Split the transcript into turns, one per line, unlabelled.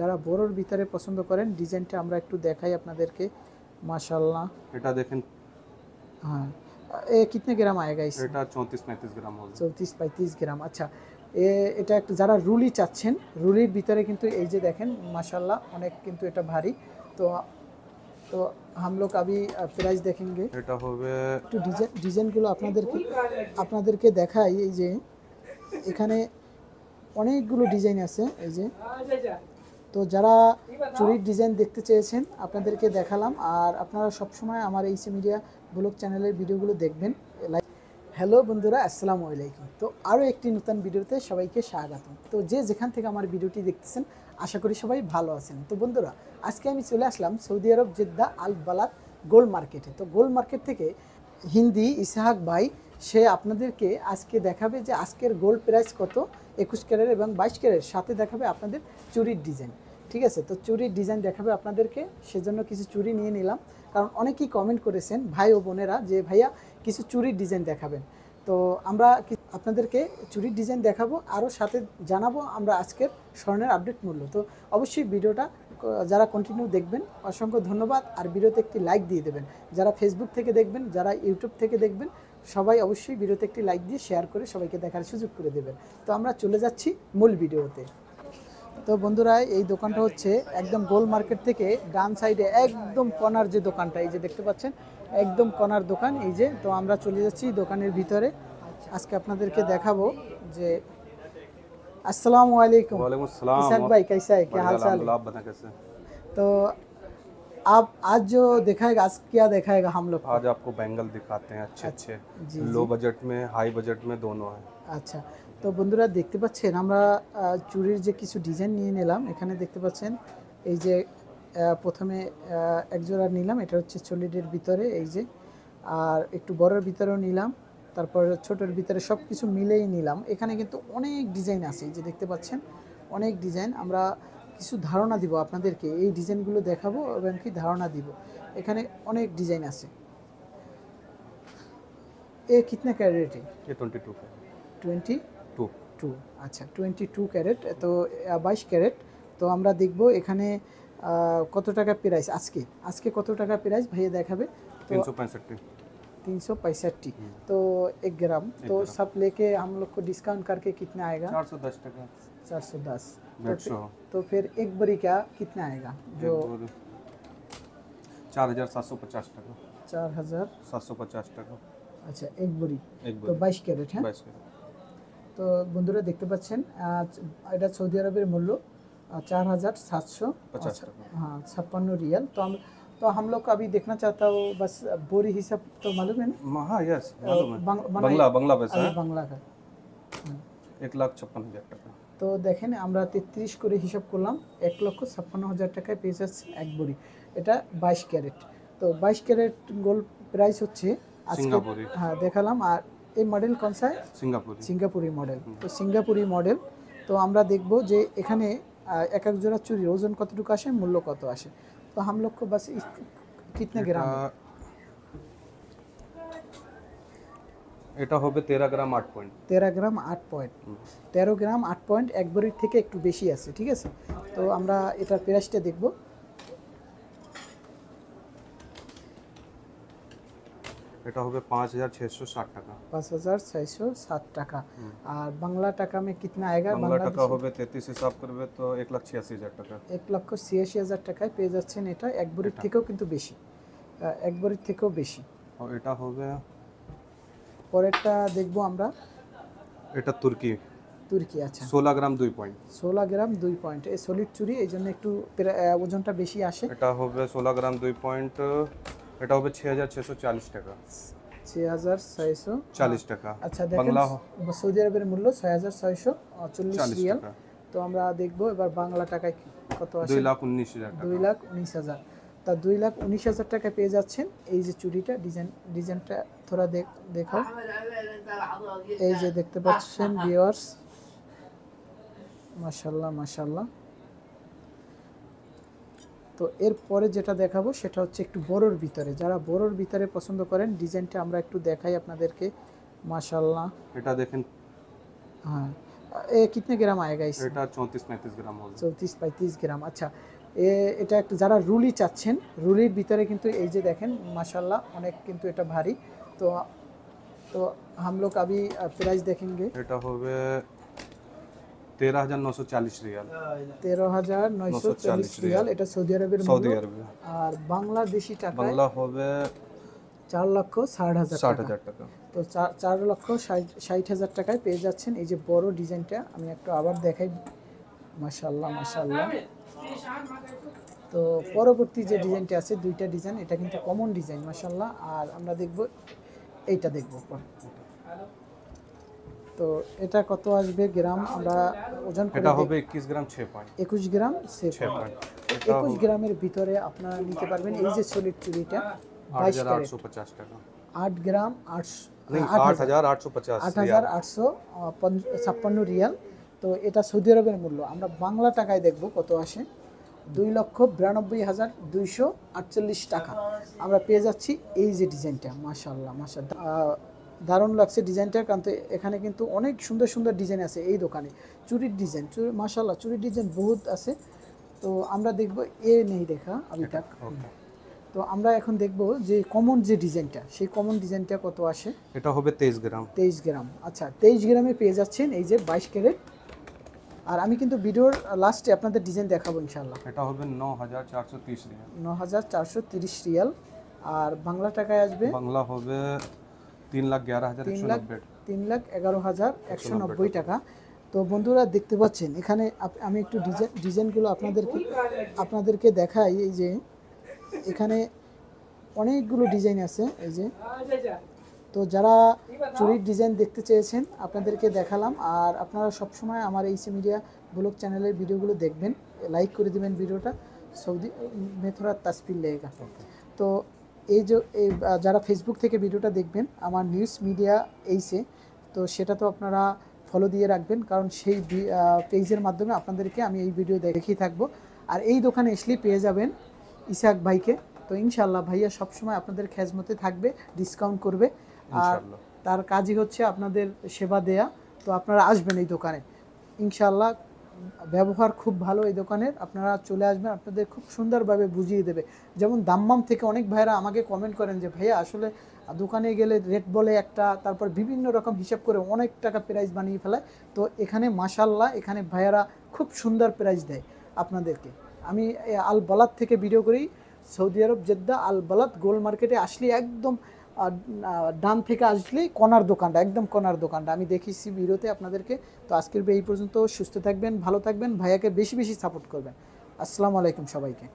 যারা বড়র ভিতরে পছন্দ করেন ডিজাইনটা আমরা একটু দেখাই আপনাদেরকে। माशाल्लाह
এটা দেখেন।
हाँ, ये कितने ग्राम आएगा इसमें?
এটা 34-35 গ্রাম হবে।
34-35 গ্রাম। अच्छा, এটা একটু যারা রুলি চাচ্ছেন, রুলির ভিতরে কিন্তু এই যে দেখেন माशाल्लाह অনেক কিন্তু এটা ভারী। তো তো हम लोग अभी प्राइस देखेंगे।
এটা হবে
একটু ডিজাইনগুলো আপনাদেরকে দেখাই। এই যে এখানে অনেকগুলো ডিজাইন আছে এই যে। তো যারা চুরির ডিজাইন দেখতে চেয়েছেন আপনাদেরকে দেখালাম। আর আপনারা সবসময় আমার এইচএ মিডিয়া ব্লগ চ্যানেলের ভিডিওগুলো দেখবেন। হ্যালো বন্ধুরা, আসসালামু আলাইকুম। তো আরও একটি নতুন ভিডিওতে সবাইকে স্বাগতম। তো যে যেখান থেকে আমার ভিডিওটি দেখতেছেন আশা করি সবাই ভালো আছেন। তো বন্ধুরা, আজকে আমি চলে আসলাম সৌদি আরব জেদ্দা আল বালাদ গোল্ড মার্কেটে। তো গোল্ড মার্কেট থেকে হিন্দি ইসহাক ভাই সে আপনাদেরকে আজকে দেখাবে যে আজকের গোল্ড প্রাইস কত, 21 ক্যারেট এবং 22 ক্যারেট, সাথে দেখাবে আপনাদের চুরির ডিজাইন। ঠিক আছে, তো চুরির ডিজাইন দেখাবে আপনাদেরকে, সেজন্য কিছু চুরি নিয়ে নিলাম। কারণ অনেকেই কমেন্ট করেছেন ভাই ও বোনেরা যে ভাইয়া কিছু চুরির ডিজাইন দেখাবেন। তো আমরা আপনাদেরকে চুরির ডিজাইন দেখাবো, আরও সাথে জানাবো আমরা আজকের স্বর্ণের আপডেট মূল্য। তো অবশ্যই ভিডিওটা যারা কন্টিনিউ দেখবেন অসংখ্য ধন্যবাদ। আর ভিডিওতে একটি লাইক দিয়ে দেবেন। যারা ফেসবুক থেকে দেখবেন, যারা ইউটিউব থেকে দেখবেন, সবাই অবশ্যই ভিডিওতে একটি লাইক দিয়ে শেয়ার করে সবাইকে দেখার সুযোগ করে দেবেন। তো আমরা চলে যাচ্ছি মূল ভিডিওতে। তো বন্ধুরা, এই দোকানটা হচ্ছে একদম গোল্ড মার্কেট থেকে ডান সাইডে একদম কর্নার যে দোকানটা, এই যে দেখতে পাচ্ছেন একদম কর্নার দোকান এই যে। তো আমরা চলে যাচ্ছি দোকানের ভিতরে। আজকে আপনাদেরকে দেখাবো যে अस्सलाम वालेकुम।
वालेकुम अस्सलाम।
इसाक भाई कैसा है, क्या हाल चाल है?
आप बताएं कैसे?
तो आप आज जो दिखाएगा, आज क्या दिखाएगा हम लोग को?
आज आपको बैंगल दिखाते हैं अच्छे अच्छे,
जी
लो
जी।
बजट में हाई बजट में दोनों है।
আচ্ছা, তো বন্ধুরা দেখতে পাচ্ছেন আমরা চুরির যে কিছু ডিজাইন নিয়ে নিলাম। এখানে দেখতে পাচ্ছেন এই যে প্রথমে এক জোড়া নিলাম, এটা হচ্ছে সলিডের ভিতরে এই যে। আর একটু বড়ের ভিতরেও নিলাম, তারপর ছোটোর ভিতরে সব কিছু মিলেই নিলাম। এখানে কিন্তু অনেক ডিজাইন আছে, এই যে দেখতে পাচ্ছেন অনেক ডিজাইন। আমরা কিছু ধারণা দিব আপনাদেরকে, এই ডিজাইনগুলো দেখাবো এবং কি ধারণা দিব। এখানে অনেক ডিজাইন আছে। এ কিতনা ক্যারেট है?
ये 22 का
22। আচ্ছা, 22 ক্যারেট। তো 22 ক্যারেট। তো আমরা দেখব এখানে কত টাকা প্রাইস। আজকে কত টাকা প্রাইস ভাইয়া দেখাবে। তো
365।
365। तो 1 ग्राम तो सब लेके हम लोग को डिस्काउंट करके कितना आएगा?
410 टका।
410।
150।
तो फिर एक बरी क्या कितना आएगा? जो
4750 टका।
4750
टका।
আচ্ছা, এক বড়ি।
एक
তো 22 ক্যারেট। হ্যাঁ,
22 का।
তো বন্ধুরা দেখতে পাচ্ছেন এটা সৌদি আরবের মূল্য 4750
टका।
हाँ 56 रियल। तो हम लोग को अभी देखना चाहता हूँ बस बोरी हिसाब तो मालूम है ना?
हाँ यस मालूम है।
বাংলা
बंगला पैसा है।
বাংলা का।
1,56,000 टका।
তো দেখেন আমরা 33 করে হিসাব করলাম, 1,56,000 টাকায় পেয়ে যাচ্ছে এক বড়ি। এটা 22 ক্যারেট। তো 22 ক্যারেট গোল্ড প্রাইস হচ্ছে আজকে
सिंगापुरी।
হ্যাঁ দেখালাম। আর এই মডেল কোন সা?
सिंगापुरी।
সিঙ্গাপুরি মডেল। তো সিঙ্গাপুরি মডেল। তো আমরা দেখব যে এখানে এক এক জোড়া চুরির ওজন কতটুকু আসে, মূল্য কত আসে। তো हम लोग को बस कितने ग्राम?
এটা হবে 13 গ্রাম 8 পয়েন্ট।
13 গ্রাম 8 পয়েন্ট। 13 গ্রাম 8 পয়েন্ট, এক বড়ির থেকে একটু বেশি আছে। ঠিক আছে, তো আমরা এটার প্রাইসটা দেখব।
এটা হবে 5660 টাকা।
5660 টাকা। আর বাংলা টাকা में कितना आएगा?
বাংলা টাকা হবে 33 হিসাব করবে তো 1,86,000 টাকা।
1,86,000 টাকায় পেয়ে যাচ্ছেন এটা। এক বড়ির থেকেও কিন্তু বেশি, এক বড়ির থেকেও বেশি।
আর এটা হবে,
পরেরটা দেখব আমরা।
এটা তুর্কি।
আচ্ছা,
16 গ্রাম 2 পয়েন্ট।
16 গ্রাম 2 পয়েন্ট। এই সলিড চুরি, এই জন্য একটু ওজনটা বেশি আসে।
এটা হবে 16 গ্রাম 2 পয়েন্ট। এটা হবে 6,640 টাকা।
6,640
টাকা।
আচ্ছা দেখেন,
বাংলা
সৌদি আরবের মূল্য 6,640 রিয়াল।
টাকা।
তো আমরা দেখব এবার বাংলা টাকায় কত আসে।
2,19,000 টাকা।
2,19,000। তা 2,19,000 টাকা পেয়ে যাচ্ছেন এই যে চুড়িটা। ডিজাইনটা থোড়া দেখাও। এই যে দেখতে পাচ্ছেন ভিউয়ার্স, মাশাআল্লাহ মাশাআল্লাহ। তো এরপরে যেটা দেখাবো সেটা হচ্ছে একটু বড়োর ভিতরে। যারা বড়োর ভিতরে পছন্দ করেন ডিজাইনটা আমরা একটু দেখাই আপনাদেরকে। মাশাআল্লাহ,
এটা দেখেন।
হ্যাঁ ये कितने ग्राम आएगा इसमें?
এটা 34-35 গ্রাম হবে।
34-35 গ্রাম। আচ্ছা, এটা একটু যারা রুলি চাচ্ছেন, রুলির ভিতরে কিন্তু এই যে দেখেন মাশাল্লাহ অনেক কিন্তু এটা ভারী। তো তো हम लोग अभी प्राइस देखेंगे।
এটা হবে 13,940 রিয়াল।
13,940 রিয়াল। এটা সৌদি আরবের মূল্য।
সৌদি আরবে।
আর বাংলাদেশি টাকায়
বাংলা হবে
4,60,000 টাকা।
60,000 টাকা।
তো 4,60,000 টাকায় পেয়ে যাচ্ছেন এই যে বড় ডিজাইনটা। আমি একটু আবার দেখাই। মাশাল্লাহ মাশাল্লাহ। তো পরবর্তী যে ডিজাইনটা আছে, দুইটা ডিজাইন, এটা কিন্তু কমন ডিজাইন মাশাল্লাহ। আর আমরা দেখব এইটা দেখব। তো এটা কত আসবে গ্রাম? আমরা ওজন করে
এটা হবে 21 গ্রাম 6 পয়েন্ট।
21 গ্রাম 6 পয়েন্ট। 21 গ্রামের ভিতরে আপনারা নিতে পারবেন এই যে সলিড চুড়িটা 22 ক্যারেট
8,850 টাকা।
8 গ্রাম
8,850 রিয়াল।
8,856 রিয়াল। তো এটা সৌদি আরবের মূল্য। আমরা বাংলা টাকায় দেখব কত আসে। 2,92,248 টাকা আমরা পেয়ে যাচ্ছি এই যে ডিজাইনটা। মাশাআল্লাহ মাশাআল্লাহ, দারুণ লাগছে ডিজাইনটা। কারণ এখানে কিন্তু অনেক সুন্দর সুন্দর ডিজাইন আছে এই দোকানে। চুরির ডিজাইন, মাশাআল্লাহ চুরির ডিজাইন বহুত আছে। তো আমরা দেখব এ নেই দেখা আবি তাক। তো আমরা এখন দেখব যে কমন যে ডিজাইনটা, সেই কমন ডিজাইনটা কত আসে।
এটা হবে 23 গ্রাম।
23 গ্রাম। আচ্ছা, 23 গ্রামে পেয়ে যাচ্ছেন এই যে 22 ক্যারেট। আর আমি কিন্তু ভিডিওর লাস্টে আপনাদের ডিজাইন দেখাবো ইনশাআল্লাহ।
এটা হবে 9,430 রিয়াল।
9,430 রিয়াল। আর বাংলা টাকায় আসবে,
বাংলা হবে 3,11,190।
3,11,190 টাকা। তো বন্ধুরা দেখতে পাচ্ছেন এখানে আমি একটু ডিজাইনগুলো আপনাদেরকে দেখাই। এই যে এখানে অনেকগুলো ডিজাইন আছে এই যে। তো যারা চুরির ডিজাইন দেখতে চেয়েছেন আপনাদেরকে দেখালাম। আর আপনারা সবসময় আমার এইসি মিডিয়া ব্লগ চ্যানেলের ভিডিওগুলো দেখবেন, লাইক করে দিবেন ভিডিওটা। সৌদি মেথরা তাসফির লেগা। তো এই যে যারা ফেসবুক থেকে ভিডিওটা দেখবেন আমার নিউজ মিডিয়া এইসে, তো সেটা তো আপনারা ফলো দিয়ে রাখবেন, কারণ সেই পেজের মাধ্যমে আপনাদেরকে আমি এই ভিডিও দেখিয়ে থাকবো। আর এই দোকানে আসলেই পেয়ে যাবেন ইসাক ভাইকে। তো ইনশাআল্লাহ ভাইয়া সবসময় আপনাদের খেজমতে থাকবে, ডিসকাউন্ট করবে। আর তার কাজই হচ্ছে আপনাদের সেবা দেয়া। তো আপনারা আসবেন এই দোকানে ইনশাআল্লাহ। ব্যবহার খুব ভালো এই দোকানের। আপনারা চলে আসবেন, আপনাদের খুব সুন্দরভাবে বুঝিয়ে দেবে। যেমন দাম্মাম থেকে অনেক ভাইয়েরা আমাকে কমেন্ট করেন যে ভাইয়া আসলে দোকানে গেলে রেট বলে একটা, তারপর বিভিন্ন রকম হিসাব করে অনেক টাকা প্রাইস বানিয়ে ফেলায়। তো এখানে মাশাআল্লাহ এখানে ভাইয়েরা খুব সুন্দর প্রাইস দেয় আপনাদেরকে। আমি আল বালাদ থেকে ভিডিও করি, সৌদি আরব জেদ্দা আল বালাদ গোল মার্কেটে আসলে একদম ডান থেকে আসলেই কর্নার দোকানটা, একদম কর্নার দোকানটা আমি দেখিয়েছি ভিডিওতে আপনাদেরকে। তো আজকের এই পর্যন্ত। সুস্থ থাকবেন, ভালো থাকবেন, ভাইয়াকে বেশি বেশি সাপোর্ট করবেন। আসসালামু আলাইকুম সবাইকে।